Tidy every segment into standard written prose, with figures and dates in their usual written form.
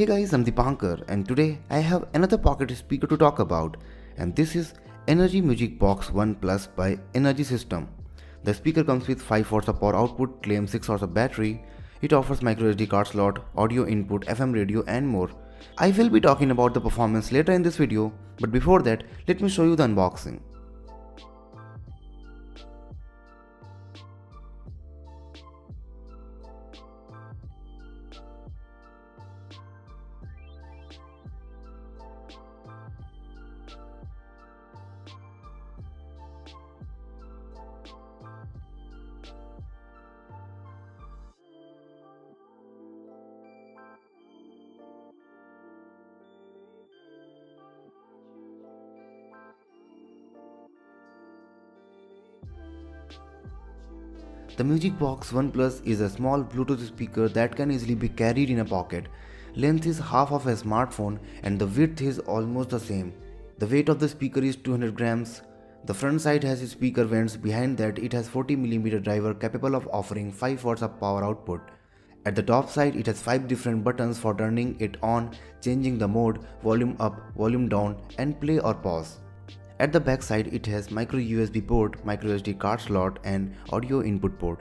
Hey guys, I'm Dipankar and today I have another pocket speaker to talk about, and this is Energy Music Box 1 Plus by Energy System. The speaker comes with 5 watts of power output, claims 6 hours of battery. It offers micro SD card slot, audio input, FM radio and more. I will be talking about the performance later in this video, but before that, let me show you the unboxing. The Music Box 1 Plus is a small Bluetooth speaker that can easily be carried in a pocket. Length is half of a smartphone and the width is almost the same. The weight of the speaker is 200 grams. The front side has speaker vents, behind that it has 40mm driver capable of offering 5 watts of power output. At the top side it has 5 different buttons for turning it on, changing the mode, volume up, volume down and play or pause. At the back side it has micro USB port, micro SD card slot and audio input port.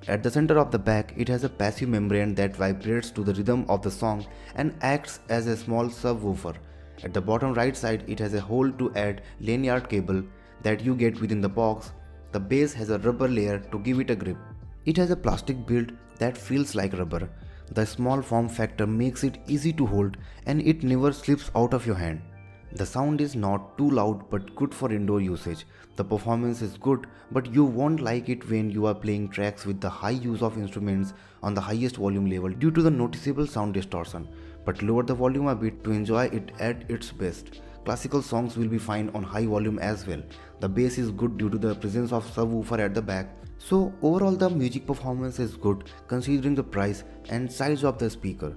At the center of the back it has a passive membrane that vibrates to the rhythm of the song and acts as a small subwoofer. At the bottom right side it has a hole to add lanyard cable that you get within the box. The base has a rubber layer to give it a grip. It has a plastic build that feels like rubber. The small form factor makes it easy to hold and it never slips out of your hand. The sound is not too loud but good for indoor usage. The performance is good, but you won't like it when you are playing tracks with the high use of instruments on the highest volume level due to the noticeable sound distortion. But lower the volume a bit to enjoy it at its best. Classical songs will be fine on high volume as well. The bass is good due to the presence of subwoofer at the back. So overall the music performance is good considering the price and size of the speaker.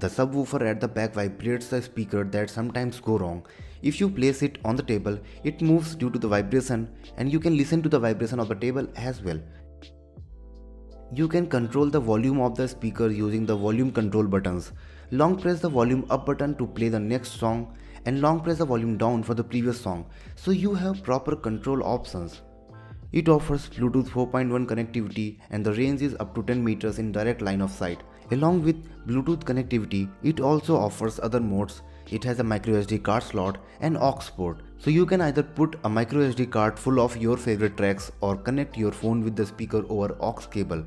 The subwoofer at the back vibrates the speaker that sometimes go wrong. If you place it on the table, it moves due to the vibration and you can listen to the vibration of the table as well. You can control the volume of the speaker using the volume control buttons. Long press the volume up button to play the next song and long press the volume down for the previous song, so you have proper control options. It offers Bluetooth 4.1 connectivity and the range is up to 10 meters in direct line of sight. Along with Bluetooth connectivity, it also offers other modes. It has a micro SD card slot and aux port. So you can either put a micro SD card full of your favorite tracks or connect your phone with the speaker over aux cable.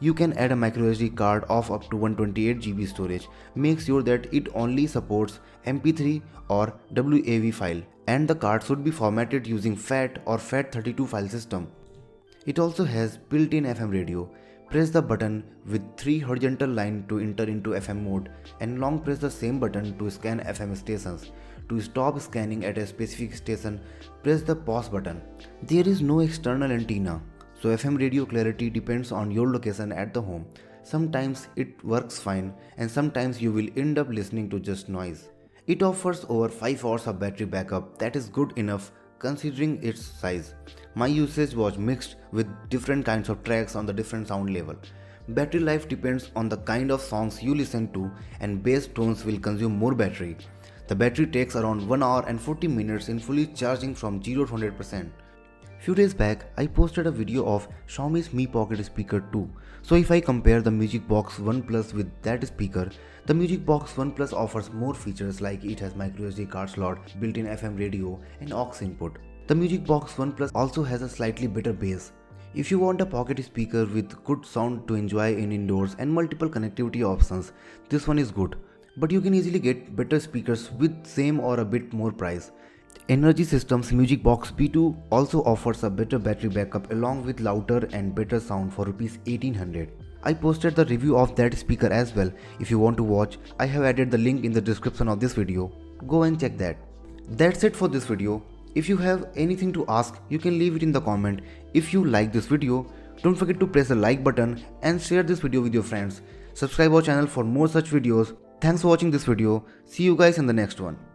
You can add a micro SD card of up to 128GB storage. Make sure that it only supports MP3 or WAV file, and the card should be formatted using FAT or FAT32 file system. It also has built-in FM radio. Press the button with 3 horizontal lines to enter into FM mode and long press the same button to scan FM stations. To stop scanning at a specific station, press the pause button. There is no external antenna, so FM radio clarity depends on your location at the home. Sometimes it works fine and sometimes you will end up listening to just noise. It offers over 5 hours of battery backup, that is good enough considering its size. My usage was mixed with different kinds of tracks on the different sound level. Battery life depends on the kind of songs you listen to and bass tones will consume more battery. The battery takes around 1 hour and 40 minutes in fully charging from 0 to 100%. Few days back, I posted a video of Xiaomi's Mi Pocket Speaker 2. So if I compare the Music Box 1 Plus with that speaker, the Music Box 1 Plus offers more features like it has micro SD card slot, built-in FM radio and aux input. The Music Box 1 Plus also has a slightly better bass. If you want a pocket speaker with good sound to enjoy in indoors and multiple connectivity options, this one is good. But you can easily get better speakers with same or a bit more price. Energy System's Music Box B2 also offers a better battery backup along with louder and better sound for Rs 1800. I posted the review of that speaker as well. If you want to watch, I have added the link in the description of this video. Go and check that. That's it for this video. If you have anything to ask, you can leave it in the comment. If you like this video, don't forget to press the like button and share this video with your friends. Subscribe our channel for more such videos. Thanks for watching this video. See you guys in the next one.